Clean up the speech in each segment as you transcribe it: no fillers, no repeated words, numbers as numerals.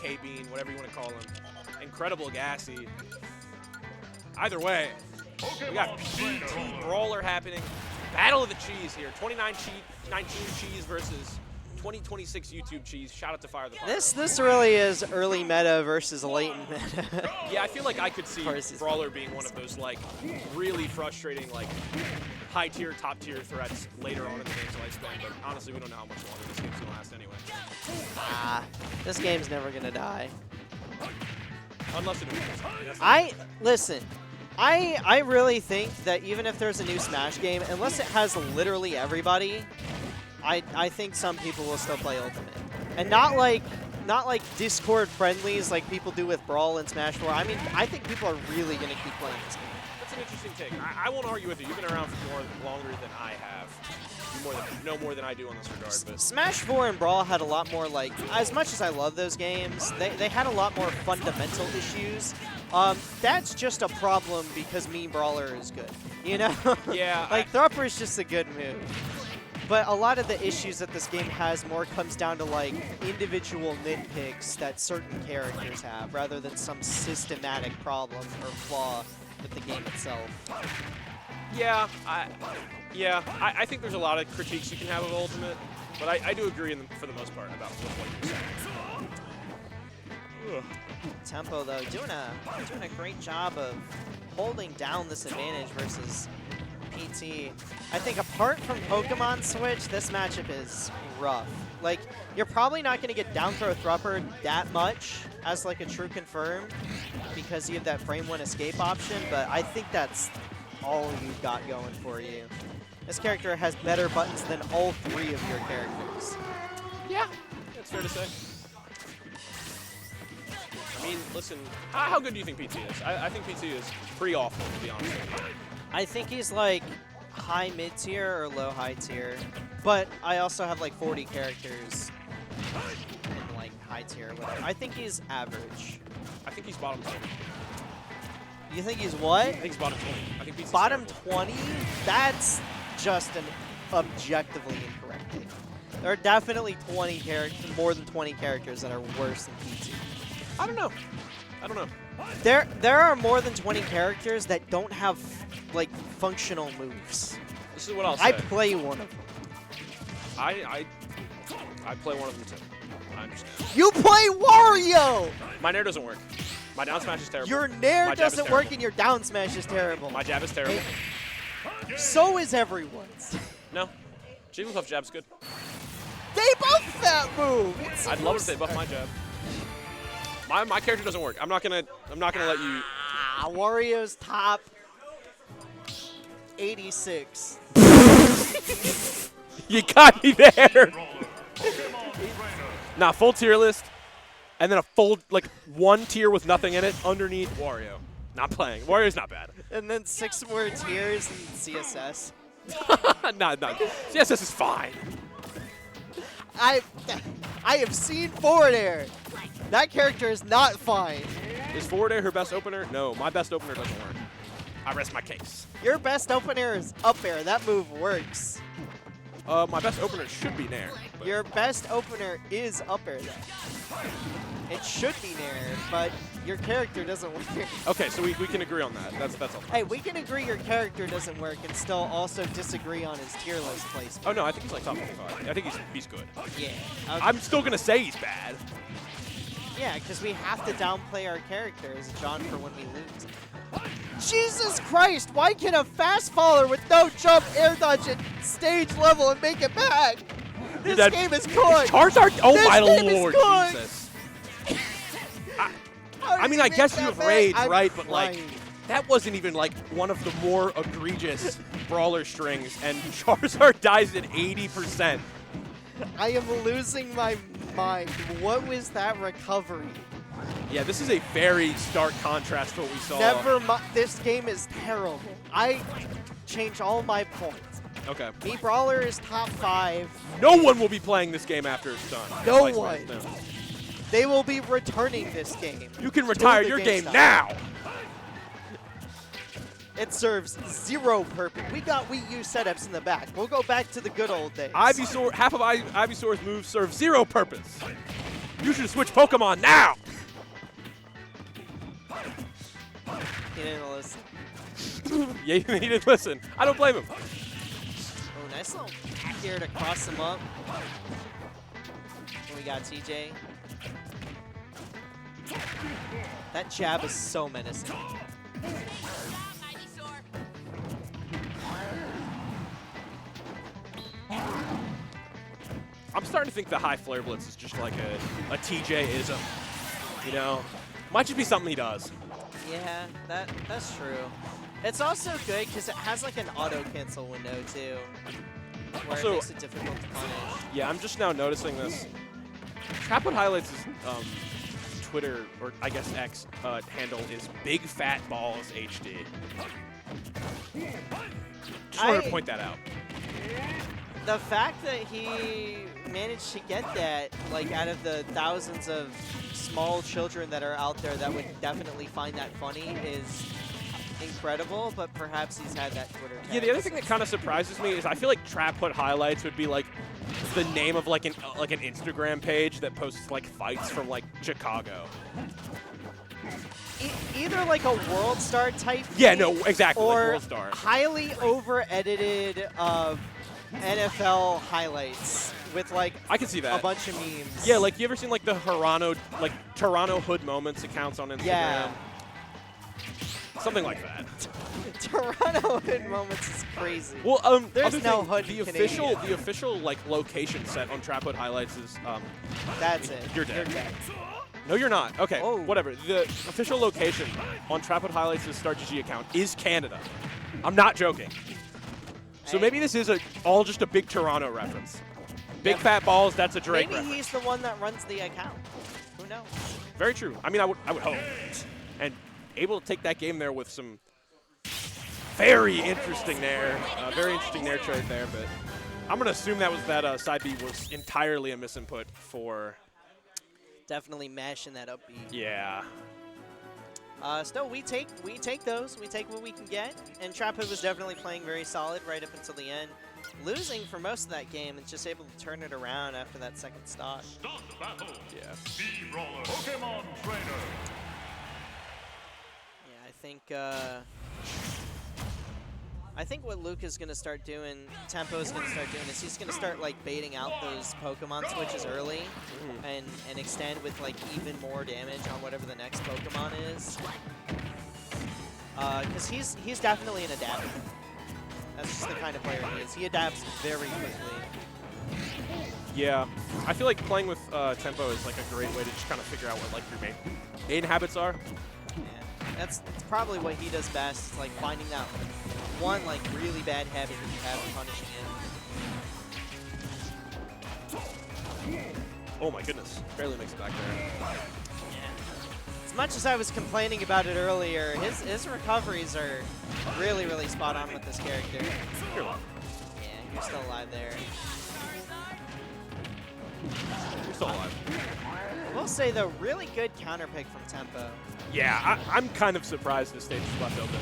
K-Bean, whatever you want to call him. Incredible Gassy. Either way, we got PT Brawler happening. Battle of the Cheese here. 19 Cheese versus 2026 YouTube Cheese. Shout out to Fire the Fire. This really is early meta versus late meta. Yeah, I feel like I could see Brawler being one of those like really frustrating like high tier, top tier threats later on in the game's lifespan. But honestly, we don't know how much longer this game's gonna last anyway. This game's never gonna die. Unless it listen. I really think that even if there's a new Smash game, unless it has literally everybody, I think some people will still play Ultimate. And not like Discord friendlies like people do with Brawl and Smash 4. I mean, I think people are really going to keep playing this game. That's an interesting take. I won't argue with you. You've been around for longer than I have. You know more than I do in this regard. But Smash 4 and Brawl had a lot more, like, as much as I love those games, they had a lot more fundamental issues. That's just a problem because Mean Brawler is good, you know? Yeah. Like, Thrupper is just a good move. But a lot of the issues that this game has more comes down to, like, individual nitpicks that certain characters have, rather than some systematic problem or flaw with the game itself. Yeah, I think there's a lot of critiques you can have of Ultimate, but I do agree for the most part about what you're saying. Ugh. Tempo, though, doing a great job of holding down this advantage versus PT. I think apart from Pokemon Switch, this matchup is rough. Like, you're probably not going to get down throw Thrupper that much as like a true confirm because you have that frame 1 escape option, but I think that's all you've got going for you. This character has better buttons than all 3 of your characters. Yeah, that's fair to say. I mean, listen, how good do you think PT is? I think PT is pretty awful, to be honest with you. I think he's like high mid-tier or low high tier, but I also have like 40 characters in like high tier or whatever. I think he's average. I think he's bottom 20. You think he's what? I think he's bottom 20. I think PT's bottom terrible. 20? That's just an objectively incorrect take. There are definitely more than 20 characters that are worse than PT. I don't know. There are more than 20 characters that don't have like functional moves. This is what I'll say. I play one of them. I play one of them too. I understand. You play Wario! My nair doesn't work. My down smash is terrible. Your nair doesn't work and your down smash is terrible. My jab is terrible. Hey, so is everyone's. No. Jigglypuff jab's good. They buff that move! I'd love if they buff my jab. My character doesn't work. I'm not gonna let you. Wario's top 86. You got me there. Nah, full tier list, and then a full like 1 tier with nothing in it underneath Wario. Not playing. Wario's not bad. And then 6 more tiers in CSS. No. CSS is fine. I have seen forward air. That character is not fine. Is forward air her best opener? No, my best opener doesn't work. I rest my case. Your best opener is up air. That move works. My best opener should be nair. Your best opener is up air then. It should be nair, but your character doesn't work. Okay, so we can agree on that. That's all. Hey, we can agree your character doesn't work and still also disagree on his tier list placement. Oh no, I think he's like top 25. I think he's good. Yeah. I'm still gonna say he's bad. Yeah, because we have to downplay our characters, John, for when we lose. Jesus Christ! Why can a fast faller with no jump air dodge at stage level and make it back? This game is cooked. Charizard? Oh this my game lord, is Jesus! I mean, I guess you have rage, right? But like, that wasn't even like one of the more egregious Brawler strings, and Charizard dies at 80%. I am losing my mind. What was that recovery? Yeah, this is a very stark contrast to what we saw. Never mind. This game is terrible. I change all my points. Okay. Me Brawler is top 5. No one will be playing this game after it's done. No one. No. They will be returning this game. You can retire your game now. It serves 0 purpose. We got Wii U setups in the back. We'll go back to the good old days. Ivysaur, half of Ivysaur's moves serve 0 purpose. You should switch Pokemon now! He didn't listen. Yeah, he didn't listen. I don't blame him. Oh, nice little back here to cross him up. And we got TJ. That jab is so menacing. I'm starting to think the high flare blitz is just like a TJ-ism. You know? Might just be something he does. Yeah, that's true. It's also good because it has like an auto cancel window too, where Also, it makes it difficult to punish. Yeah, I'm just now noticing this. TrapHoodHighlights' Twitter, or I guess X, handle is Big Fat Balls HD. Just wanted to point that out. The fact that he managed to get that, like, out of the thousands of small children that are out there that would definitely find that funny is incredible, but perhaps he's had that Twitter tag. Yeah, the other thing that kind of surprises me is I feel like TrapHoodHighlights would be like the name of like an Instagram page that posts like fights from like Chicago. Either like a World Star type Yeah, feed, no, exactly, like or World Star. highly over-edited NFL highlights with like I can see that. a bunch of memes. Yeah, like you ever seen like the Toronto Hood Moments accounts on Instagram? Yeah. Something like that. Toronto Hood Moments is crazy. Well, There's other no thing, hood the Canadian. official like location set on TrapHoodHighlights is That's it. You're dead. You're dead. No, you're not. Okay, Oh. whatever. The official location on TrapHoodHighlights' StarGG account is Canada. I'm not joking. So Hey. maybe this is all just a big Toronto reference. Big fat balls, that's a Drake Maybe reference. he's the one that runs the account. Who knows? Very true. I mean, I would hope. And able to take that game there with some very interesting nair trade there, but I'm going to assume that side B was entirely a misinput for... Definitely mashing that up beat. Yeah. Still, we take those. We take what we can get. And TrapHood was definitely playing very solid right up until the end. Losing for most of that game and just able to turn it around after that second stock. Yeah. Brawler, Pokemon Trainer. Yeah, I think what Luke is going to start doing, Tempo is going to start doing, is he's going to start like baiting out those Pokemon switches early and extend with like even more damage on whatever the next Pokemon is. Because he's definitely an adapter. That's just the kind of player he is. He adapts very quickly. Yeah. I feel like playing with Tempo is like a great way to just kind of figure out what like your main habits are. Yeah, that's probably what he does best. Is like finding that one like really bad habit that you have and punishing it. Oh my goodness. Barely makes it back there. As much as I was complaining about it earlier, his recoveries are really, really spot on with this character. You're alive. Yeah, you're still alive there. You're still alive. I will say, though, really good counter pick from Tempo. Yeah, I'm kind of surprised this stage was left open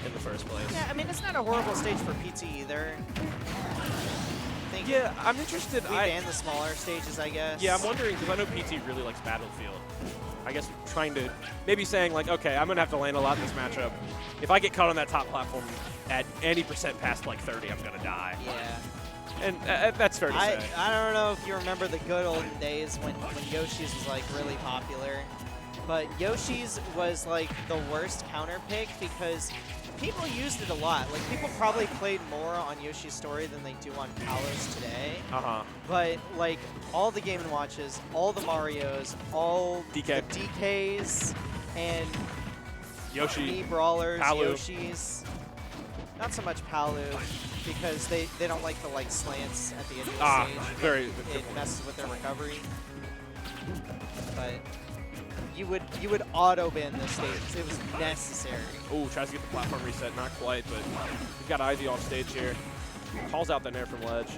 in the first place. Yeah, I mean, it's not a horrible stage for PT either. I think Yeah, I'm interested. we ban the smaller stages, I guess. Yeah, I'm wondering, because I know PT really likes Battlefield. I guess trying to, maybe saying like, okay, I'm going to have to land a lot in this matchup. If I get caught on that top platform at any percent past like 30, I'm going to die. Yeah. And that's fair to say. I don't know if you remember the good olden days when Yoshi's was like really popular, but Yoshi's was like the worst counter pick because people used it a lot. Like people probably played more on Yoshi's Story than they do on Kalos today. But like all the Game & Watches, all the Marios, all DK. the DKs, and Yoshi, Brawlers, Palu. Yoshis. Not so much Palu, because they don't like the like slants at the end of the stage. Very It good point. messes with their recovery. But you would auto ban this stage. It was necessary. Oh, tries to get the platform reset, not quite, but he's got Ivy off stage here. Calls out the nair from ledge.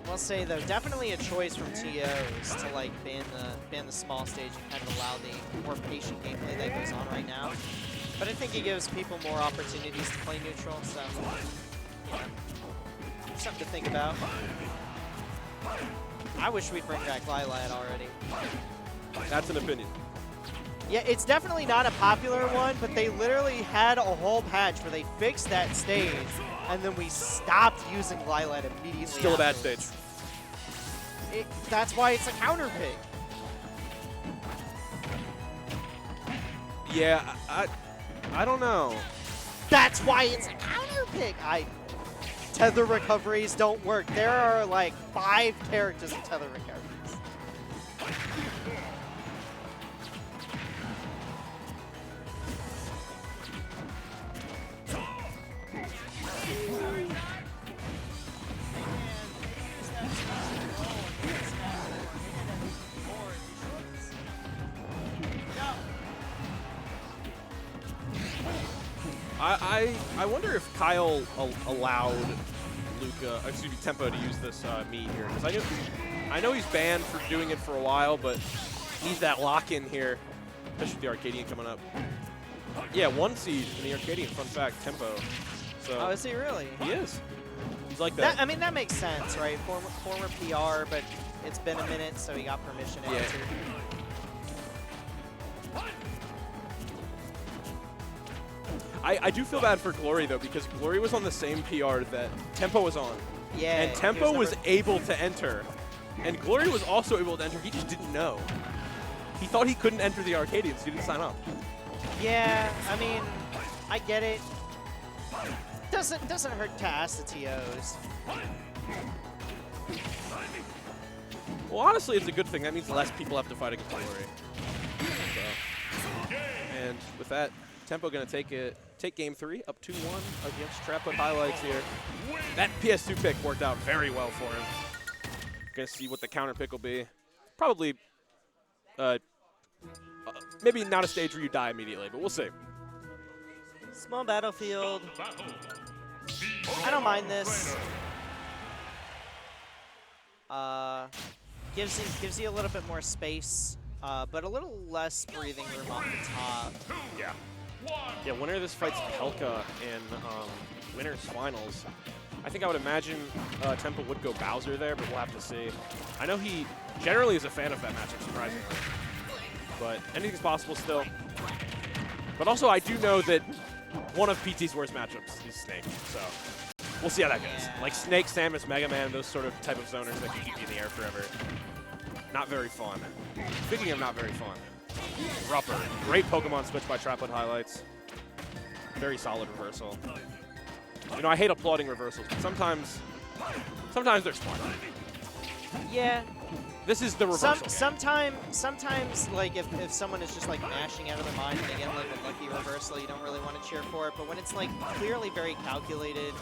I'll say though, definitely a choice from TOs to like ban the small stage and kind of allow the more patient gameplay that goes on right now. But I think it gives people more opportunities to play neutral, so yeah, something to think about. I wish we'd bring back Lilat already. That's an opinion. Yeah, it's definitely not a popular one, but they literally had a whole patch where they fixed that stage, and then we stopped using Lilat immediately. Still a bad afterwards. stage. That's why it's a counter pick. Yeah, I don't know. That's why it's a counter pick. Tether recoveries don't work. There are like 5 characters in tether recoveries. I wonder if Kyle allowed Tempo to use this meat here, because I know he's banned for doing it for a while, but needs that lock-in here, especially with the Arcadian coming up. Yeah, 1 seed in the Arcadian, fun fact, Tempo. So Oh, is he really? he is. He's like that. I mean, that makes sense, right? Former PR, but it's been a minute, so he got permission to enter. I do feel bad for Glory, though, because Glory was on the same PR that Tempo was on. Yeah. And Tempo was able to enter. And Glory was also able to enter. He just didn't know. He thought he couldn't enter the Arcadian, so he didn't sign up. Yeah, I mean, I get it. Doesn't hurt to ask the TOs. Well, honestly, it's a good thing. That means less people have to fight against Glory. So. And with that, Tempo going to take game 3 up 2-1 against TrapHoodHighlights here. That PS2 pick worked out very well for him. Going to see what the counter pick will be. Probably, maybe not a stage where you die immediately, but we'll see. Small battlefield. I don't mind this. Gives you a little bit more space, but a little less breathing room on the top. Yeah. Yeah, winner of this fight's Pelka in winners finals. I think I would imagine Tempo would go Bowser there, but we'll have to see. I know he generally is a fan of that matchup, surprisingly. But anything's possible still. But also, I do know that one of PT's worst matchups is Snake, so we'll see how that goes. Yeah. Like Snake, Samus, Mega Man, those sort of type of zoners that can keep you in the air forever. Not very fun. Speaking of not very fun, Rupper. Great Pokemon switch by TrapHoodHighlights. Very solid reversal. You know, I hate applauding reversals, but sometimes they're smart. Yeah. This is the reversal game. Sometimes, like if someone is just like mashing out of their mind and they get like a lucky reversal, you don't really want to cheer for it. But when it's like clearly very calculated,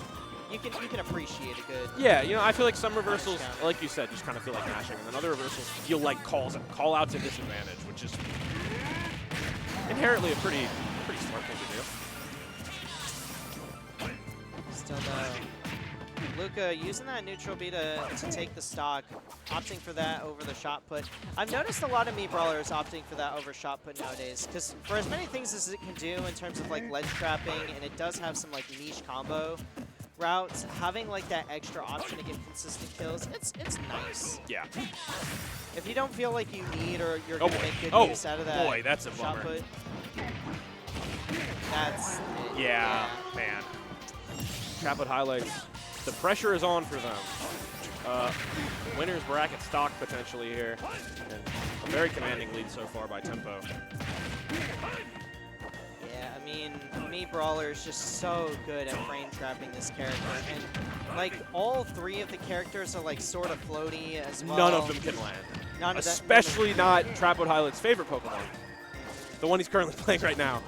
you can appreciate a good. Yeah, you know, I feel like some reversals, like you said, just kind of feel like mashing, and then other reversals feel like call outs at disadvantage, which is inherently a pretty smart thing to do. Still no. Luca using that neutral B to take the stock, opting for that over the shot put. I've noticed a lot of Brawlers opting for that over shot put nowadays, because for as many things as it can do in terms of like ledge trapping, and it does have some like niche combo routes, having like that extra option to get consistent kills, it's nice. Yeah. If you don't feel like you need or you're Oh gonna boy. make good Oh use out of that boy, that's a shot bummer. put, that's Yeah, man. TrapHoodHighlights. The pressure is on for them. Winner's bracket stock potentially here. And a very commanding lead so far by Tempo. Yeah, I mean, Brawler is just so good at frame trapping this character, and like all 3 of the characters are like sort of floaty as well. None of them can land. Especially not TrapHoodHighlights' favorite Pokemon. The one he's currently playing right now,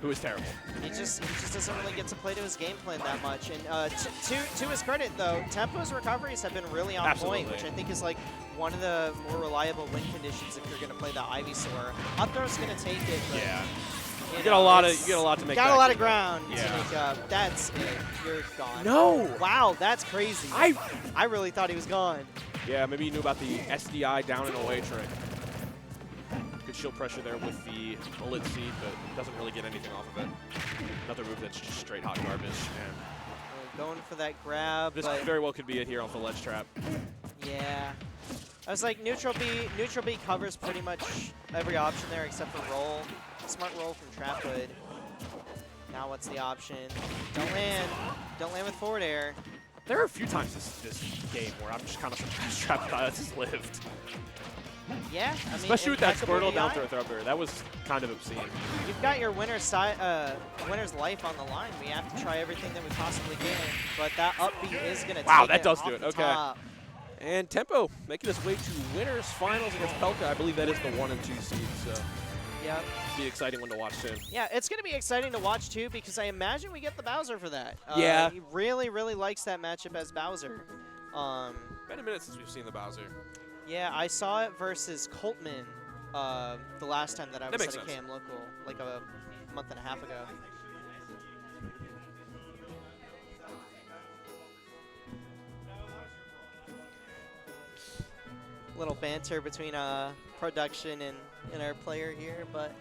who is terrible. He just doesn't really get to play to his game plan that much. And to his credit, though, Tempo's recoveries have been really on point, which I think is like one of the more reliable win conditions if you're going to play the Ivysaur. Up throw's going to take it, but Yeah. you get know, a lot to make. Got a lot of ground Yeah. to make up. That's it. You're gone. No. Wow, that's crazy. I really thought he was gone. Yeah, maybe you knew about the SDI down and away trick. Good shield pressure there with the bullet seed, but doesn't really get anything off of it. Another move that's just straight hot garbage. And Going for that grab. this but very well could be it here off the ledge trap. yeah. I was like, neutral B covers pretty much every option there except for roll. Smart roll from TrapHood. Now what's the option? Don't land. Don't land with forward air. There are a few times this game where I'm just kind of surprised TrapHood has lived. Yeah, I mean, Especially with that impeccable Squirtle down DI. throw thrower. That was kind of obscene. You've got your winner's life on the line. We have to try everything that we possibly can, but that up B is going to Wow, take that it does off do it. the Okay. top. And Tempo making his way to winners finals against Pelka. I believe that is the 1 and 2 seeds, so Yep. be an exciting one to watch too. Yeah, it's going to be exciting to watch too because I imagine we get the Bowser for that. Yeah. He really, really likes that matchup as Bowser. Been a minute since we've seen the Bowser. Yeah, I saw it versus Coltman the last time that I was makes at a sense. KMLocal, like a month and a half ago. Little banter between production and our player here, but